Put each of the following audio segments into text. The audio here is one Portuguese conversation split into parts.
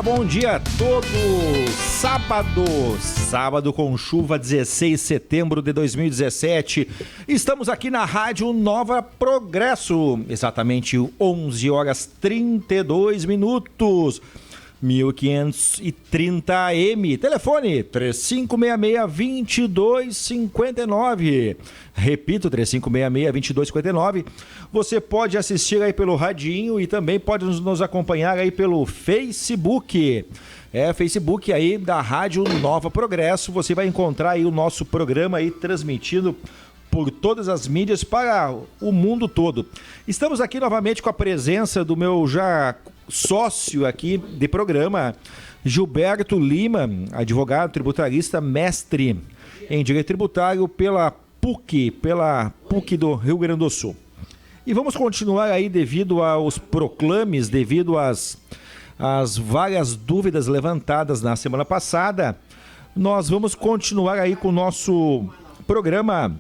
bom dia a todos. Sábado com chuva, 16 de setembro de 2017. Estamos aqui na Rádio Nova Progresso, exatamente 11 horas 32 minutos. 1530 AM, telefone 3566-2259, repito, 3566-2259, você pode assistir aí pelo radinho e também pode nos acompanhar aí pelo Facebook, Facebook aí da Rádio Nova Progresso, você vai encontrar aí o nosso programa aí transmitido por todas as mídias para o mundo todo. Estamos aqui novamente com a presença do meu já sócio aqui de programa, Gilberto Lima, advogado tributarista, mestre em Direito Tributário pela PUC do Rio Grande do Sul. E vamos continuar aí devido aos proclames, devido às várias dúvidas levantadas na semana passada, nós vamos continuar aí com o nosso programa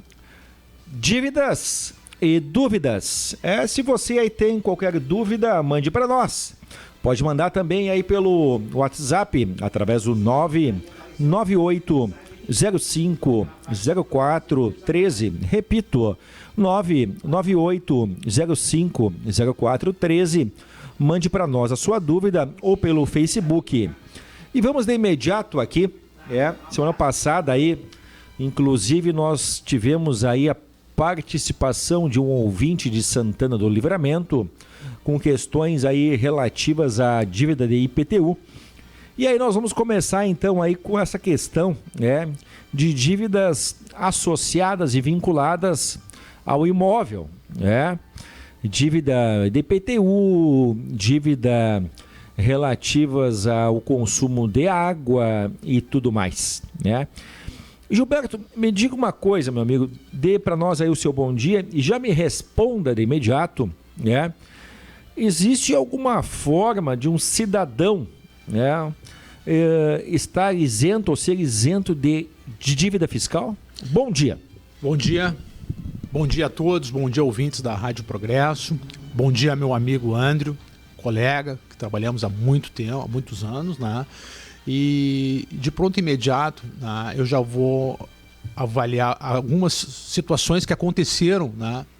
Dívidas e Dúvidas. Se você aí tem qualquer dúvida, mande para nós. Pode mandar também aí pelo WhatsApp, através do 998050413. Repito, 998050413. Mande para nós a sua dúvida ou pelo Facebook. E vamos de imediato aqui, semana passada aí, inclusive nós tivemos aí a participação de um ouvinte de Santana do Livramento com questões aí relativas à dívida de IPTU. E aí nós vamos começar então aí com essa questão de dívidas associadas e vinculadas ao imóvel, dívida de IPTU, dívida relativas ao consumo de água e tudo mais, Gilberto, me diga uma coisa, meu amigo, dê para nós aí o seu bom dia e já me responda de imediato, existe alguma forma de um cidadão estar isento ou ser isento de dívida fiscal? Bom dia. Bom dia. Bom dia a todos, bom dia ouvintes da Rádio Progresso, bom dia meu amigo Andrew, colega, que trabalhamos há muito tempo, há muitos anos, E de pronto imediato, eu já vou avaliar algumas situações que aconteceram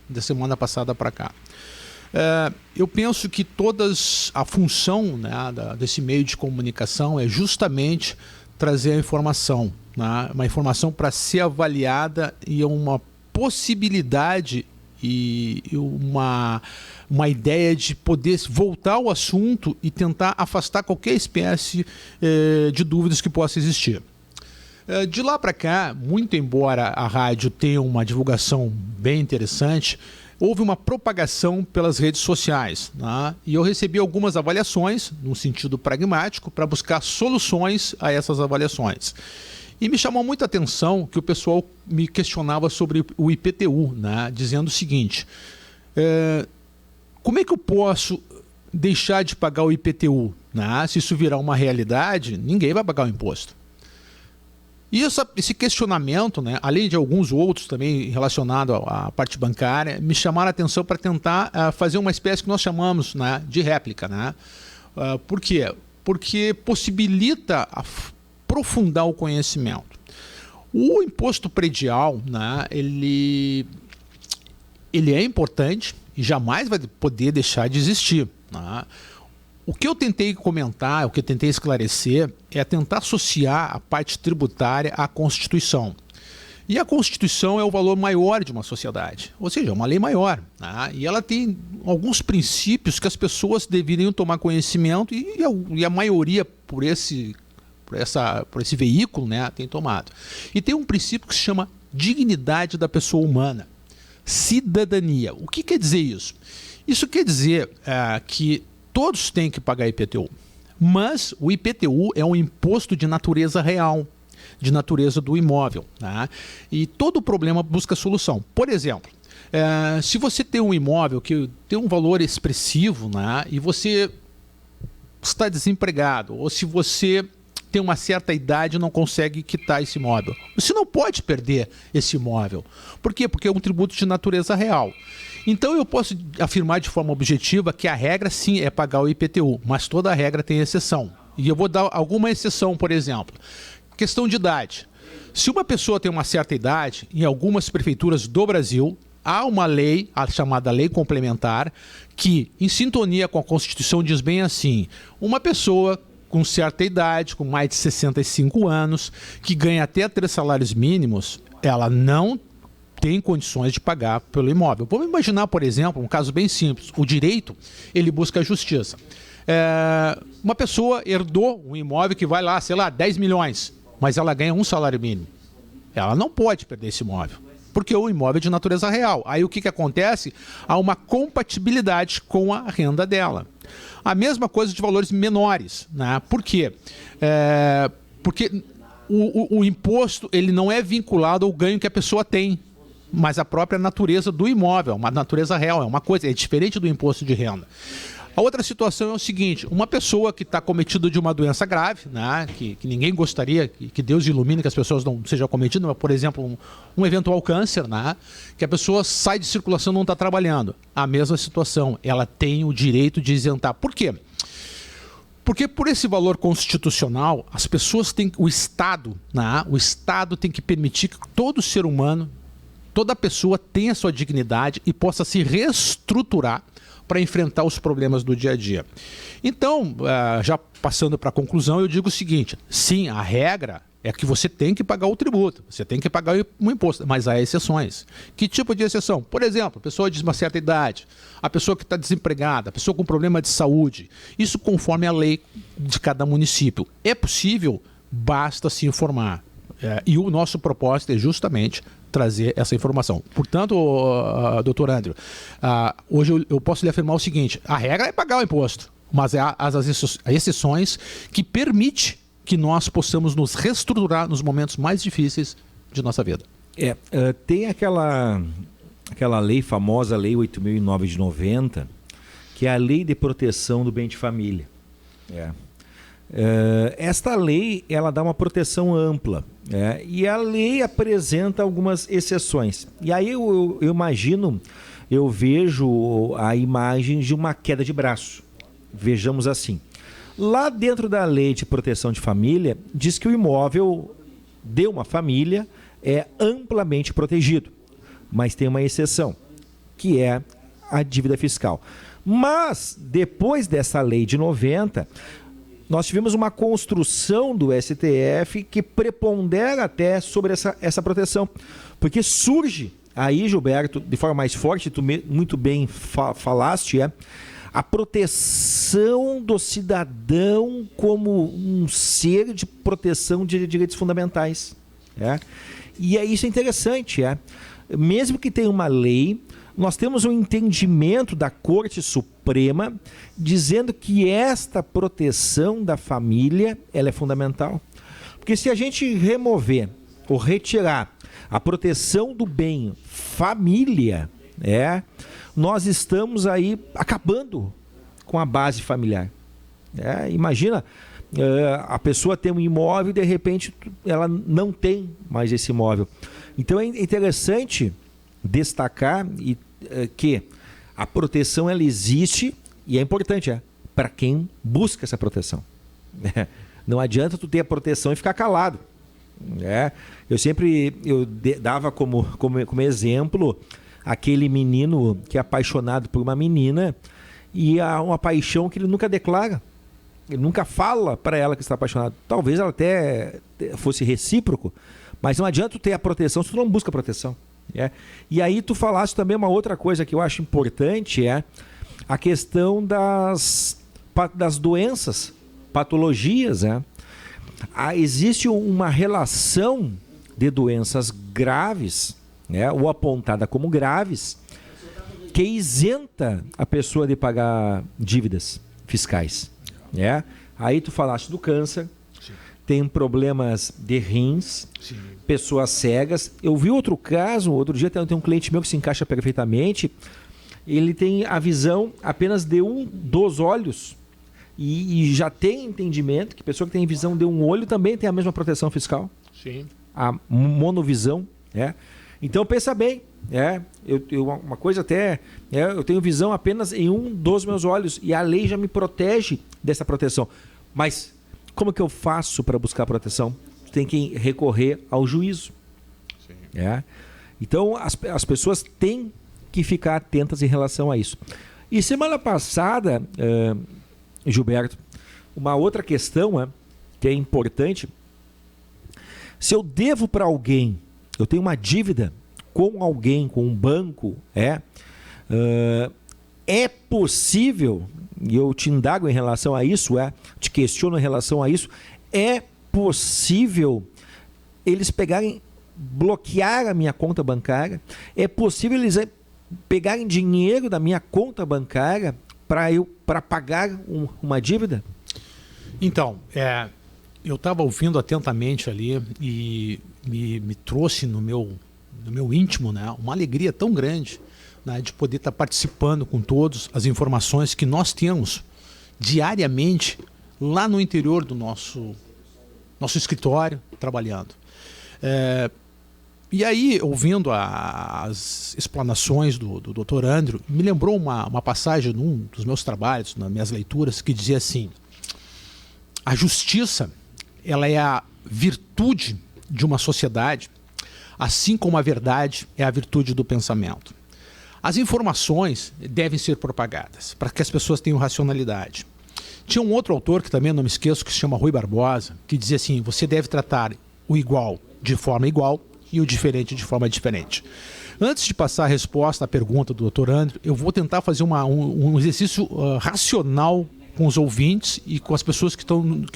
da semana passada para cá. Eu penso que a função desse meio de comunicação é justamente trazer a informação, uma informação para ser avaliada e uma possibilidade e uma ideia de poder voltar ao assunto e tentar afastar qualquer espécie de dúvidas que possa existir. De lá para cá, muito embora a rádio tenha uma divulgação bem interessante, houve uma propagação pelas redes sociais, e eu recebi algumas avaliações, no sentido pragmático, para buscar soluções a essas avaliações. E me chamou muita atenção que o pessoal me questionava sobre o IPTU, dizendo o seguinte, como é que eu posso deixar de pagar o IPTU? Se isso virar uma realidade, ninguém vai pagar o imposto. E esse questionamento, além de alguns outros também relacionados à parte bancária, me chamaram a atenção para tentar fazer uma espécie que nós chamamos de réplica. Por quê? Porque possibilita aprofundar o conhecimento. O imposto predial, ele é importante e jamais vai poder deixar de existir. O que eu tentei comentar, o que eu tentei esclarecer, é tentar associar a parte tributária à Constituição. E a Constituição é o valor maior de uma sociedade, ou seja, é uma lei maior. E ela tem alguns princípios que as pessoas deveriam tomar conhecimento e a maioria, por esse veículo, tem tomado. E tem um princípio que se chama dignidade da pessoa humana, cidadania. O que quer dizer isso? Isso quer dizer que todos têm que pagar IPTU, mas o IPTU é um imposto de natureza real, de natureza do imóvel, e todo problema busca solução. Por exemplo, se você tem um imóvel que tem um valor expressivo, e você está desempregado, ou se você tem uma certa idade e não consegue quitar esse imóvel, você não pode perder esse imóvel. Por quê? Porque é um tributo de natureza real. Então eu posso afirmar de forma objetiva que a regra sim é pagar o IPTU, mas toda regra tem exceção. E eu vou dar alguma exceção, por exemplo. Questão de idade. Se uma pessoa tem uma certa idade, em algumas prefeituras do Brasil, há uma lei, a chamada Lei Complementar, que, em sintonia com a Constituição, diz bem assim: uma pessoa com certa idade, com mais de 65 anos, que ganha até 3 salários mínimos, ela não tem condições de pagar pelo imóvel. Vamos imaginar, por exemplo, um caso bem simples. O direito, ele busca a justiça. Uma pessoa herdou um imóvel que vai lá, sei lá, 10 milhões, mas ela ganha 1 salário mínimo. Ela não pode perder esse imóvel, porque o imóvel é de natureza real. Aí o que acontece? Há uma compatibilidade com a renda dela. A mesma coisa de valores menores, né? Por quê? Porque o imposto, ele não é vinculado ao ganho que a pessoa tem, mas à própria natureza do imóvel, uma natureza real, é uma coisa, é diferente do imposto de renda. A outra situação é o seguinte: uma pessoa que está cometida de uma doença grave, né, que ninguém gostaria, que Deus ilumine que as pessoas não sejam cometidas, mas, por exemplo, um eventual câncer, né, que a pessoa sai de circulação e não está trabalhando. A mesma situação, ela tem o direito de isentar. Por quê? Porque por esse valor constitucional, as pessoas têm, o Estado tem que permitir que todo ser humano, toda pessoa tenha sua dignidade e possa se reestruturar para enfrentar os problemas do dia a dia. Então, já passando para a conclusão, eu digo o seguinte: sim, a regra é que você tem que pagar o tributo, você tem que pagar o imposto, mas há exceções. Que tipo de exceção? Por exemplo, a pessoa de uma certa idade, a pessoa que está desempregada, a pessoa com problema de saúde, isso conforme a lei de cada município. É possível, basta se informar. E o nosso propósito é justamente trazer essa informação. Portanto, doutor Andrew, hoje eu posso lhe afirmar o seguinte: a regra é pagar o imposto, mas há as exceções que permitem que nós possamos nos reestruturar nos momentos mais difíceis de nossa vida. Tem aquela lei, famosa Lei 8.009 de 90, que é a Lei de Proteção do Bem de Família. Esta lei, ela dá uma proteção ampla, e a lei apresenta algumas exceções. E aí eu imagino, eu vejo a imagem de uma queda de braço. Vejamos assim: lá dentro da Lei de Proteção de Família, diz que o imóvel de uma família é amplamente protegido, mas tem uma exceção, que é a dívida fiscal. Mas, depois dessa lei de 90, nós tivemos uma construção do STF que prepondera até sobre essa proteção. Porque surge aí, Gilberto, de forma mais forte, tu muito bem falaste, a proteção do cidadão como um ser de proteção de direitos fundamentais. E isso é interessante. Mesmo que tenha uma lei, nós temos um entendimento da Corte Suprema dizendo que esta proteção da família, ela é fundamental. Porque se a gente remover ou retirar a proteção do bem família, nós estamos aí acabando com a base familiar. Imagina, a pessoa tem um imóvel e de repente ela não tem mais esse imóvel. Então é interessante destacar que a proteção, ela existe e é importante para quem busca essa proteção. Não adianta tu ter a proteção e ficar calado. Eu dava como exemplo aquele menino que é apaixonado por uma menina e há uma paixão que ele nunca declara. Ele nunca fala para ela que está apaixonado. Talvez ela até fosse recíproco, mas não adianta tu ter a proteção se tu não busca a proteção. E aí tu falaste também uma outra coisa que eu acho importante, a questão das doenças, patologias. Existe uma relação de doenças graves, ou apontada como graves, que isenta a pessoa de pagar dívidas fiscais. Aí tu falaste do câncer. Sim. Tem problemas de rins. Sim. Pessoas cegas. Eu vi outro caso, outro dia tem um cliente meu que se encaixa perfeitamente. Ele tem a visão apenas de um dos olhos e já tem entendimento que a pessoa que tem visão de um olho também tem a mesma proteção fiscal. Sim. A monovisão. Então pensa bem. Uma coisa até, eu tenho visão apenas em um dos meus olhos e a lei já me protege dessa proteção. Mas como que eu faço para buscar proteção? Tem que recorrer ao juízo. Sim. Então, as pessoas têm que ficar atentas em relação a isso. E semana passada, Gilberto, uma outra questão que é importante, se eu devo para alguém, eu tenho uma dívida com alguém, com um banco, é possível, e eu te indago em relação a isso, te questiono em relação a isso, é possível eles bloquear a minha conta bancária? É possível eles pegarem dinheiro da minha conta bancária para pagar uma dívida? Então, eu estava ouvindo atentamente ali e me trouxe no meu íntimo, né, uma alegria tão grande, né, de poder estar participando com todas as informações que nós temos diariamente lá no interior do nosso escritório, trabalhando. E aí, ouvindo as explanações do Dr. Andrew, me lembrou uma passagem num dos meus trabalhos, nas minhas leituras, que dizia assim: a justiça, ela é a virtude de uma sociedade, assim como a verdade é a virtude do pensamento. As informações devem ser propagadas para que as pessoas tenham racionalidade. Tinha um outro autor, que também não me esqueço, que se chama Rui Barbosa, que dizia assim: você deve tratar o igual de forma igual e o diferente de forma diferente. Antes de passar a resposta à pergunta do Dr. Andrew, eu vou tentar fazer um exercício racional com os ouvintes e com as pessoas que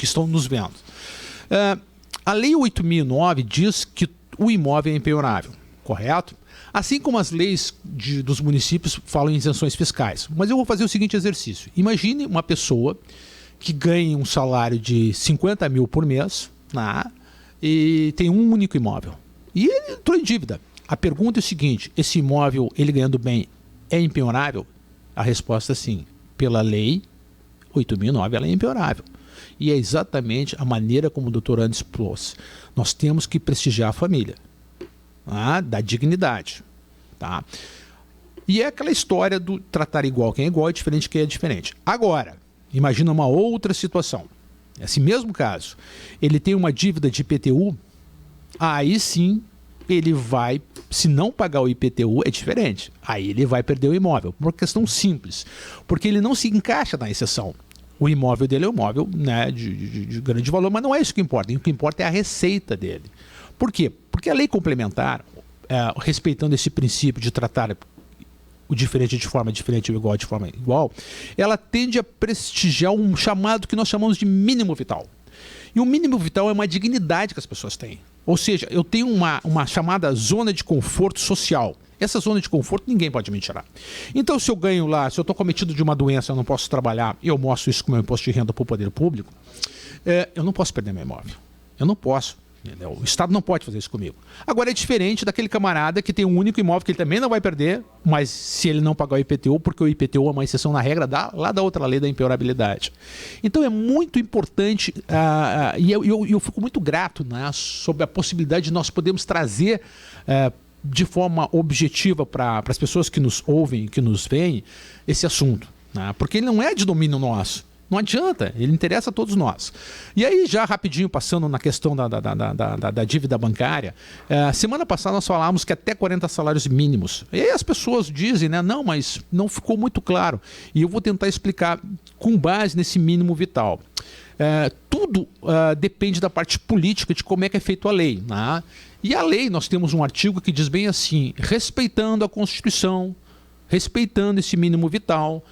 estão nos vendo. A Lei 8.009 diz que o imóvel é impenhorável, correto? Assim como as leis dos municípios falam em isenções fiscais. Mas eu vou fazer o seguinte exercício. Imagine uma pessoa que ganha um salário de 50 mil por mês, e tem um único imóvel. E ele entrou em dívida. A pergunta é o seguinte: esse imóvel, ele ganhando bem, é impenhorável? A resposta é sim. Pela lei 8.009, ela é impenhorável. E é exatamente a maneira como o Dr. Andrew expôs. Nós temos que prestigiar a família, da dignidade. E é aquela história do tratar igual quem é igual e diferente quem é diferente. Agora, imagina uma outra situação. Esse mesmo caso, ele tem uma dívida de IPTU, aí sim ele vai, se não pagar o IPTU, é diferente. Aí ele vai perder o imóvel, por uma questão simples, porque ele não se encaixa na exceção. O imóvel dele é um imóvel, né, de grande valor, mas não é isso que importa. O que importa é a receita dele. Por quê? Porque a lei complementar, respeitando esse princípio de tratar o diferente de forma diferente e o igual de forma igual, ela tende a prestigiar um chamado que nós chamamos de mínimo vital. E o mínimo vital é uma dignidade que as pessoas têm. Ou seja, eu tenho uma chamada zona de conforto social. Essa zona de conforto ninguém pode me tirar. Então, se eu ganho lá, se eu estou cometido de uma doença, eu não posso trabalhar, e eu mostro isso com o meu imposto de renda para o poder público, eu não posso perder meu imóvel. Eu não posso. Entendeu? O Estado não pode fazer isso comigo. Agora, é diferente daquele camarada que tem um único imóvel que ele também não vai perder, mas se ele não pagar o IPTU, porque o IPTU é uma exceção na regra lá da outra lei da impenhorabilidade. Então, é muito importante, e eu fico muito grato, né, sobre a possibilidade de nós podermos trazer de forma objetiva para as pessoas que nos ouvem, que nos veem, esse assunto, né, porque ele não é de domínio nosso. Não adianta, ele interessa a todos nós. E aí, já rapidinho, passando na questão da dívida bancária, semana passada nós falamos que até 40 salários mínimos. E aí as pessoas dizem, né, não, mas não ficou muito claro. E eu vou tentar explicar com base nesse mínimo vital. Tudo depende da parte política de como é que é feita a lei, né? E a lei, nós temos um artigo que diz bem assim: respeitando a Constituição, respeitando esse mínimo vital,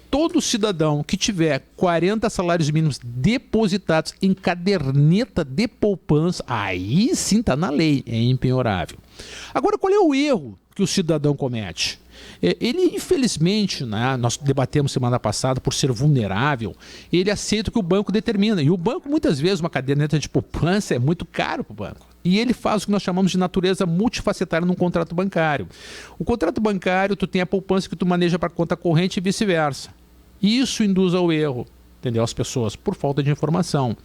todo cidadão que tiver 40 salários mínimos depositados em caderneta de poupança, aí sim está na lei, é impenhorável. Agora, qual é o erro que o cidadão comete? Ele, infelizmente, né, nós debatemos semana passada, por ser vulnerável, ele aceita o que o banco determina. E o banco, muitas vezes, uma caderneta de poupança é muito caro para o banco. E ele faz o que nós chamamos de natureza multifacetária num contrato bancário. O contrato bancário, tu tem a poupança que tu maneja para conta corrente e vice-versa. Isso induz ao erro, entendeu? As pessoas, por falta de informação.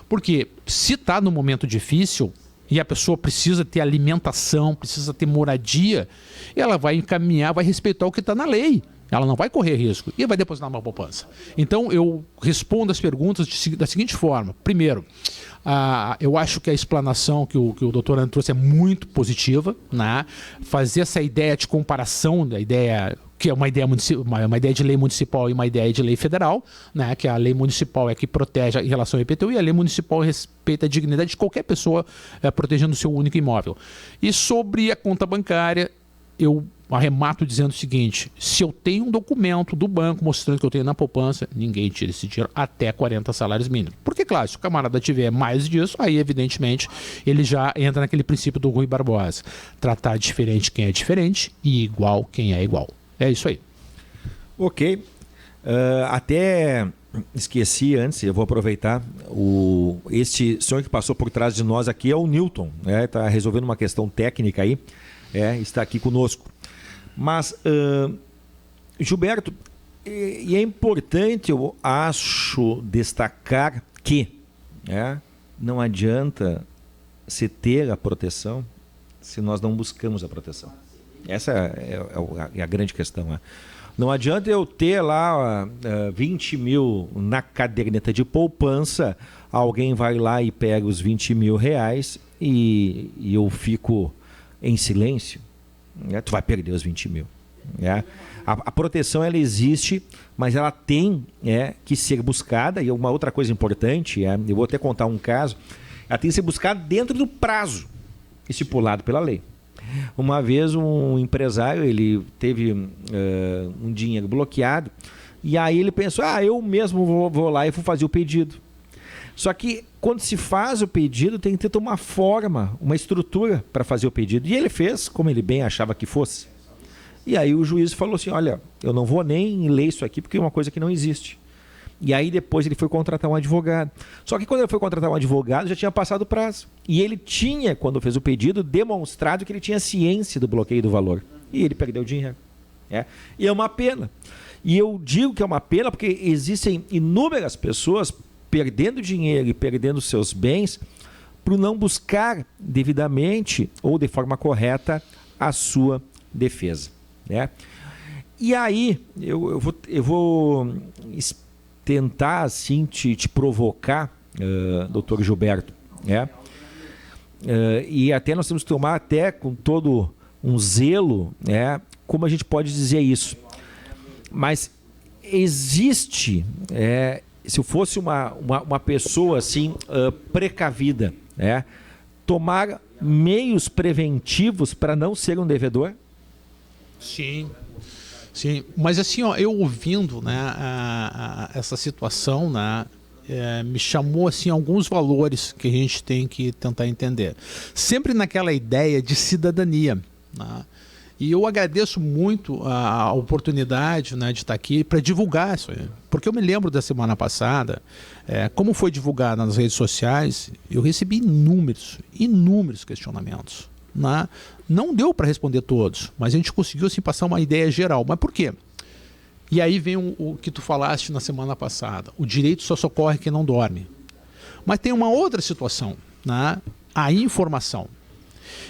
Porque se está num momento difícil e a pessoa precisa ter alimentação, precisa ter moradia, ela vai encaminhar, vai respeitar o que está na lei. Ela não vai correr risco e vai depositar numa poupança. Então, eu respondo as perguntas da seguinte forma. Primeiro, eu acho que a explanação que o doutor Leandro trouxe é muito positiva, né? Fazer essa ideia de comparação, da ideia que é uma ideia de lei municipal e uma ideia de lei federal, né? Que a lei municipal é que protege em relação ao IPTU e a lei municipal respeita a dignidade de qualquer pessoa protegendo o seu único imóvel. E sobre a conta bancária, eu arremato dizendo o seguinte: se eu tenho um documento do banco mostrando que eu tenho na poupança, ninguém tira esse dinheiro até 40 salários mínimos. Porque, claro, se o camarada tiver mais disso, aí, evidentemente, ele já entra naquele princípio do Rui Barbosa. Tratar diferente quem é diferente e igual quem é igual. É isso aí. Ok. Até esqueci antes, eu vou aproveitar. Este senhor que passou por trás de nós aqui é o Newton, né? Está resolvendo uma questão técnica aí, está aqui conosco. Mas, Gilberto, e é importante, eu acho, destacar que não adianta se ter a proteção se nós não buscamos a proteção. Essa é a grande questão. Né? Não adianta eu ter lá 20 mil na caderneta de poupança, alguém vai lá e pega os 20 mil reais e eu fico em silêncio. Tu vai perder os 20 mil. A proteção ela existe, mas ela tem que ser buscada. E uma outra coisa importante, eu vou até contar um caso, ela tem que ser buscada dentro do prazo estipulado pela lei. Uma vez um empresário, ele teve um dinheiro bloqueado e aí ele pensou, eu mesmo vou lá e vou fazer o pedido. Só que quando se faz o pedido tem que ter uma forma, uma estrutura para fazer o pedido. E ele fez como ele bem achava que fosse. E aí o juiz falou assim, olha, eu não vou nem ler isso aqui porque é uma coisa que não existe. E aí depois ele foi contratar um advogado. Só que quando ele foi contratar um advogado já tinha passado o prazo. E ele tinha, quando fez o pedido, demonstrado que ele tinha ciência do bloqueio do valor. E ele perdeu o dinheiro. E é uma pena. E eu digo que é uma pena porque existem inúmeras pessoas perdendo dinheiro e perdendo seus bens por não buscar devidamente ou de forma correta a sua defesa. E aí eu vou tentar assim te provocar, doutor Gilberto, e até nós temos que tomar até com todo um zelo, como a gente pode dizer isso. Mas existe, se eu fosse uma pessoa assim precavida, tomar meios preventivos para não ser um devedor? Sim. Sim, mas assim, eu ouvindo essa situação, me chamou assim alguns valores que a gente tem que tentar entender. Sempre naquela ideia de cidadania. E eu agradeço muito a oportunidade de estar aqui para divulgar isso aí. Porque eu me lembro da semana passada, como foi divulgado nas redes sociais, eu recebi inúmeros questionamentos. Não deu para responder todos, mas a gente conseguiu assim, passar uma ideia geral. Mas por quê? E aí vem o que tu falaste na semana passada. O direito só socorre quem não dorme. Mas tem uma outra situação, a informação.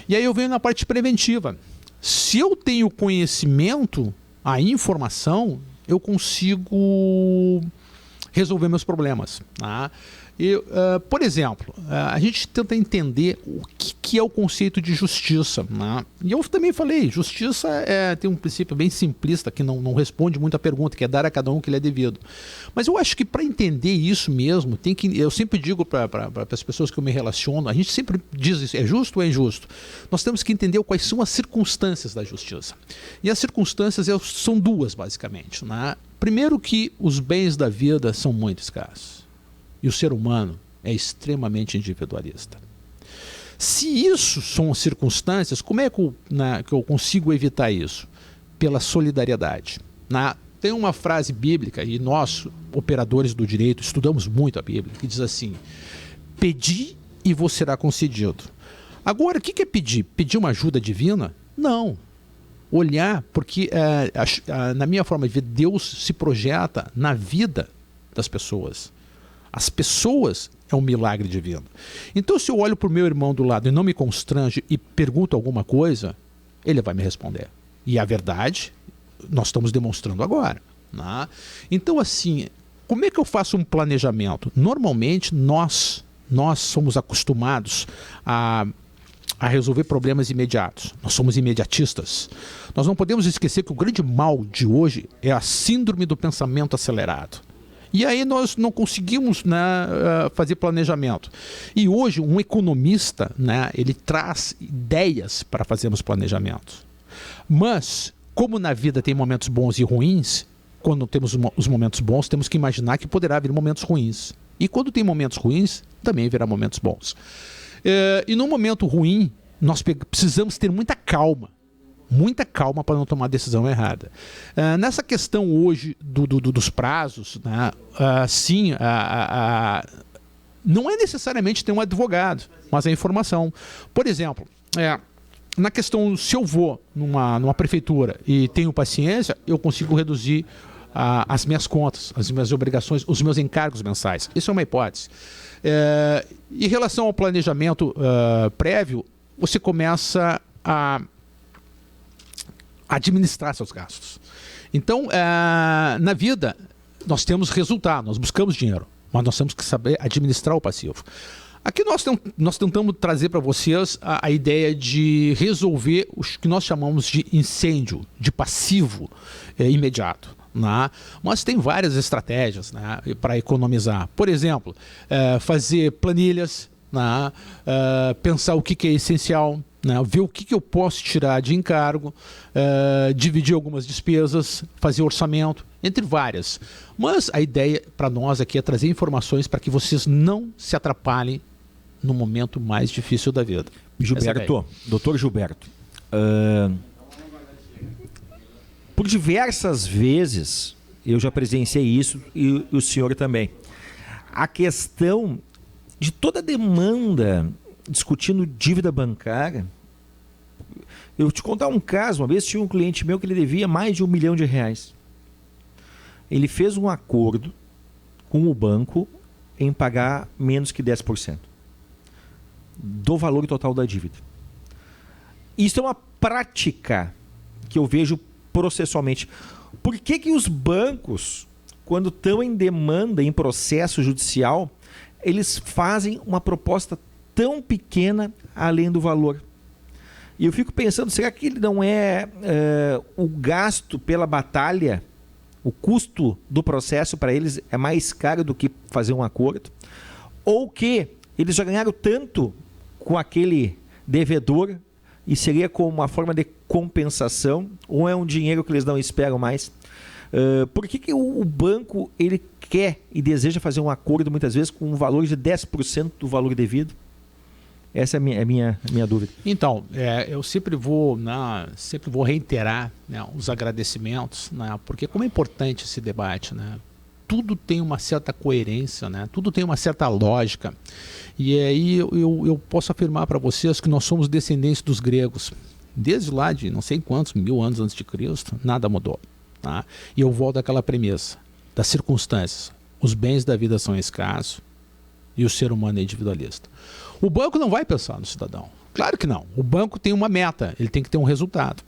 E aí eu venho na parte preventiva. Se eu tenho conhecimento, a informação, eu consigo resolver meus problemas. Por exemplo, a gente tenta entender o que é o conceito de justiça. E eu também falei, justiça tem um princípio bem simplista que não responde muito a pergunta, que é dar a cada um o que lhe é devido. Mas eu acho que para entender isso mesmo, eu sempre digo para as pessoas que eu me relaciono, a gente sempre diz isso, é justo ou é injusto? Nós temos que entender quais são as circunstâncias da justiça. E as circunstâncias são duas, basicamente. Primeiro que os bens da vida são muito escassos. E o ser humano é extremamente individualista. Se isso são circunstâncias, como é que eu consigo evitar isso? Pela solidariedade. Tem uma frase bíblica, e nós, operadores do direito, estudamos muito a Bíblia, que diz assim: pedi e vos será concedido. Agora, o que é pedir? Pedir uma ajuda divina? Não. Olhar, porque na minha forma de ver, Deus se projeta na vida das pessoas. As pessoas é um milagre divino. Então, se eu olho para o meu irmão do lado e não me constrange e pergunto alguma coisa, ele vai me responder. E a verdade, nós estamos demonstrando agora. Né? Então, assim, como é que eu faço um planejamento? Normalmente, nós somos acostumados a resolver problemas imediatos. Nós somos imediatistas. Nós não podemos esquecer que o grande mal de hoje é a síndrome do pensamento acelerado. E aí nós não conseguimos, né, fazer planejamento. E hoje um economista, né, ele traz ideias para fazermos planejamentos. Mas, como na vida tem momentos bons e ruins, quando temos os momentos bons, temos que imaginar que poderá haver momentos ruins. E quando tem momentos ruins, também haverá momentos bons. E no momento ruim, nós precisamos ter muita calma para não tomar a decisão errada. Nessa questão hoje dos prazos, né, sim, não é necessariamente ter um advogado, mas a informação. Por exemplo, na questão, se eu vou numa prefeitura e tenho paciência, eu consigo reduzir as minhas contas, as minhas obrigações, os meus encargos mensais. Isso é uma hipótese. Em relação ao planejamento prévio, você começa a administrar seus gastos. Então, na vida, nós temos resultado, nós buscamos dinheiro, mas nós temos que saber administrar o passivo. Aqui nós tentamos trazer para vocês a ideia de resolver o que nós chamamos de incêndio, de passivo imediato. Né? Mas tem várias estratégias, né, para economizar. Por exemplo, fazer planilhas, né, pensar o que é essencial, né, ver o que eu posso tirar de encargo, dividir algumas despesas, fazer orçamento, entre várias. Mas a ideia para nós aqui é trazer informações para que vocês não se atrapalhem no momento mais difícil da vida. Gilberto, doutor Gilberto, por diversas vezes eu já presenciei isso e o senhor também. A questão de toda a demanda discutindo dívida bancária. Eu vou te contar um caso. Uma vez tinha um cliente meu que ele devia mais de R$1 milhão. Ele fez um acordo com o banco em pagar menos que 10% do valor total da dívida. Isso é uma prática que eu vejo processualmente. Por que os bancos, quando estão em demanda, em processo judicial, eles fazem uma proposta tão pequena além do valor? E eu fico pensando, será que ele não é o gasto pela batalha, o custo do processo para eles é mais caro do que fazer um acordo? Ou que eles já ganharam tanto com aquele devedor e seria como uma forma de compensação, ou é um dinheiro que eles não esperam mais? Por que o banco ele quer e deseja fazer um acordo muitas vezes com um valor de 10% do valor devido? Essa é a minha dúvida. Então, eu sempre vou reiterar, né, os agradecimentos, né, porque como é importante esse debate, né? Tudo tem uma certa coerência, né? Tudo tem uma certa lógica. E aí eu posso afirmar para vocês que nós somos descendentes dos gregos. Desde lá de não sei quantos 1000 anos antes de Cristo, nada mudou. Tá? E eu volto àquela premissa das circunstâncias. Os bens da vida são escassos e o ser humano é individualista. O banco não vai pensar no cidadão. Claro que não. O banco tem uma meta, ele tem que ter um resultado.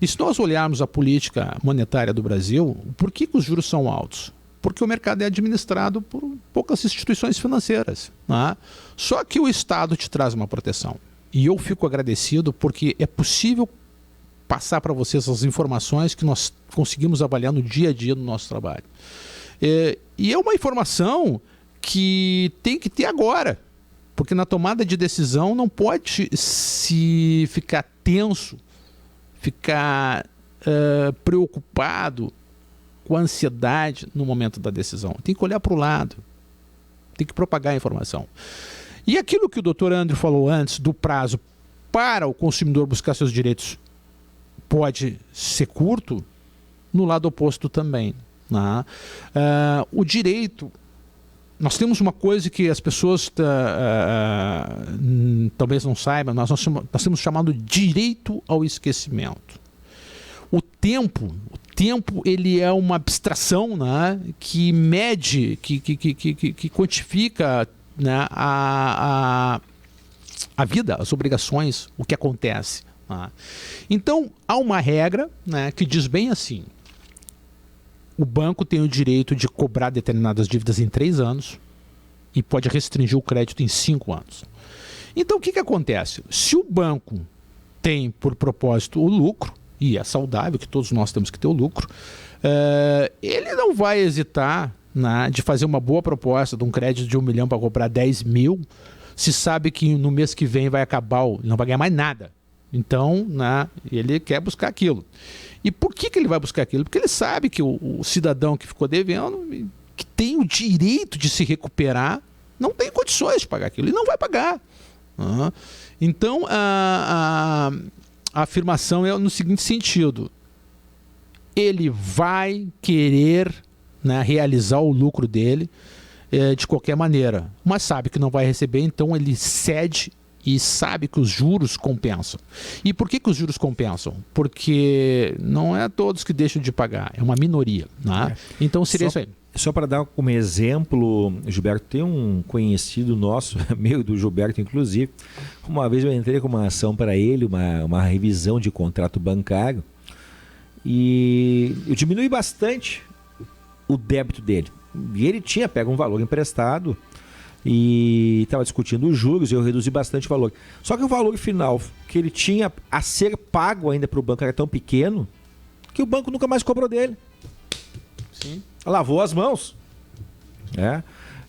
E se nós olharmos a política monetária do Brasil, por que os juros são altos? Porque o mercado é administrado por poucas instituições financeiras. Né? Só que o Estado te traz uma proteção. E eu fico agradecido porque é possível passar para vocês as informações que nós conseguimos avaliar no dia a dia do nosso trabalho. E é uma informação que tem que ter agora. Porque na tomada de decisão não pode se ficar tenso, ficar preocupado, com ansiedade no momento da decisão. Tem que olhar para o lado, tem que propagar a informação. E aquilo que o Dr. Andrew falou antes do prazo para o consumidor buscar seus direitos pode ser curto, no lado oposto também. Né? O direito, nós temos uma coisa que as pessoas talvez não saibam, nós temos chamado direito ao esquecimento. O tempo ele é uma abstração, né, que mede, que quantifica, né, a vida, as obrigações, o que acontece. Tá? Então, há uma regra, né, que diz bem assim: o banco tem o direito de cobrar determinadas dívidas em 3 anos e pode restringir o crédito em 5 anos. Então, o que acontece? Se o banco tem por propósito o lucro, e é saudável, que todos nós temos que ter o lucro, ele não vai hesitar, né, de fazer uma boa proposta de um crédito de 1 milhão para comprar 10 mil, se sabe que no mês que vem vai acabar, ele não vai ganhar mais nada. Então, né, ele quer buscar aquilo. E por que ele vai buscar aquilo? Porque ele sabe que o cidadão que ficou devendo, que tem o direito de se recuperar, não tem condições de pagar aquilo. Ele não vai pagar. Então, a afirmação é no seguinte sentido: ele vai querer, né, realizar o lucro dele de qualquer maneira, mas sabe que não vai receber, então ele cede e sabe que os juros compensam. E por que os juros compensam? Porque não é todos que deixam de pagar, é uma minoria. Né? Então seria isso aí. Só para dar como exemplo, Gilberto, tem um conhecido nosso, meu do Gilberto inclusive, uma vez eu entrei com uma ação para ele, uma revisão de contrato bancário, e eu diminui bastante o débito dele. E ele tinha pego um valor emprestado e estava discutindo os juros, e eu reduzi bastante o valor. Só que o valor final que ele tinha a ser pago ainda para o banco era tão pequeno que o banco nunca mais cobrou dele. Sim. Lavou as mãos.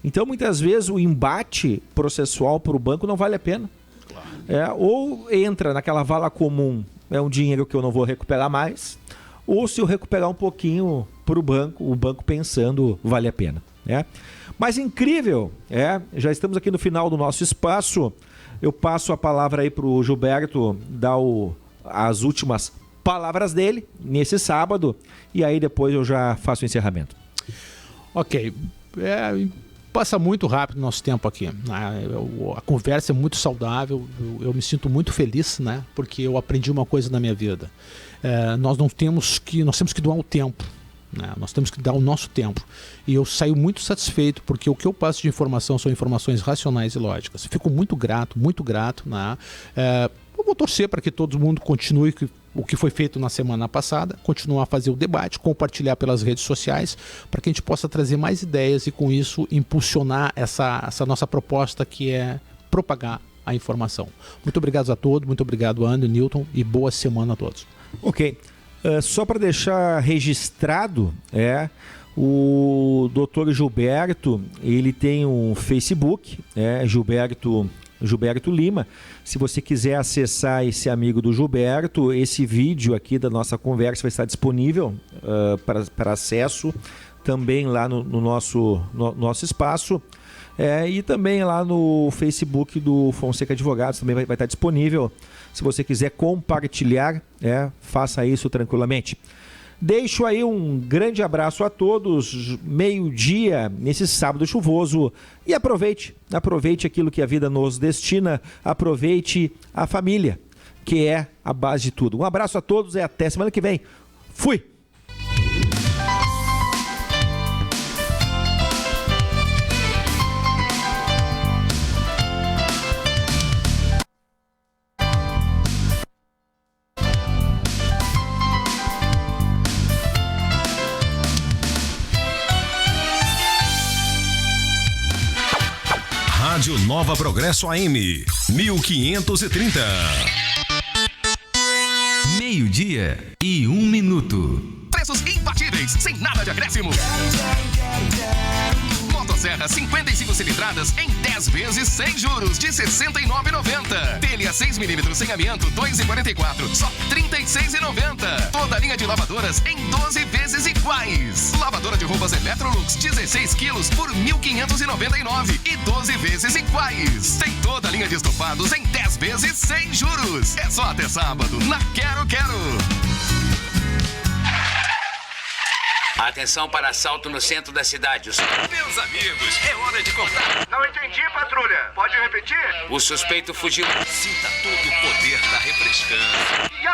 Então, muitas vezes, o embate processual para o banco não vale a pena. Claro. Ou entra naquela vala comum, é um dinheiro que eu não vou recuperar mais, ou se eu recuperar um pouquinho para o banco pensando vale a pena. Mas incrível, já estamos aqui no final do nosso espaço. Eu passo a palavra aí para o Gilberto dar as últimas palavras dele nesse sábado, e aí depois eu já faço o encerramento. Ok, passa muito rápido o nosso tempo aqui, né? A conversa é muito saudável, eu me sinto muito feliz, né? Porque eu aprendi uma coisa na minha vida: nós temos que doar o tempo, né? Nós temos que dar o nosso tempo, e eu saio muito satisfeito porque o que eu passo de informação são informações racionais e lógicas. Fico muito grato, né? Eu vou torcer para que todo mundo continue o que foi feito na semana passada, continuar a fazer o debate, compartilhar pelas redes sociais, para que a gente possa trazer mais ideias e com isso impulsionar essa nossa proposta, que é propagar a informação. Muito obrigado a todos, muito obrigado, André, Newton, e boa semana a todos. Ok, só para deixar registrado, o Dr. Gilberto, ele tem um Facebook, Gilberto Lima. Se você quiser acessar esse amigo do Gilberto, esse vídeo aqui da nossa conversa vai estar disponível para acesso também lá no nosso espaço, e também lá no Facebook do Fonseca Advogados também vai estar disponível. Se você quiser compartilhar, faça isso tranquilamente. Deixo aí um grande abraço a todos, 12:00 nesse sábado chuvoso, e aproveite aquilo que a vida nos destina, aproveite a família, que é a base de tudo. Um abraço a todos e até semana que vem. Fui! Rádio Nova Progresso AM, 1530. 12:01. Preços imbatíveis, sem nada de acréscimo. Motosserra 55 cilindradas em 10 vezes sem juros de R$ 69,90. Telha 6mm sem amianto 2,44, só R$ 36,90. Toda a linha de lavadoras em 12 vezes iguais. Lavadora de roupas Electrolux 16 quilos por R$ 1.599 e 12 vezes iguais. Tem toda a linha de estofados em 10 vezes sem juros. É só até sábado na Quero Quero. Atenção para assalto no centro da cidade. Meus amigos, é hora de comprar. Não entendi, patrulha. Pode repetir? O suspeito fugiu. Sinta todo o poder da refrescância. E a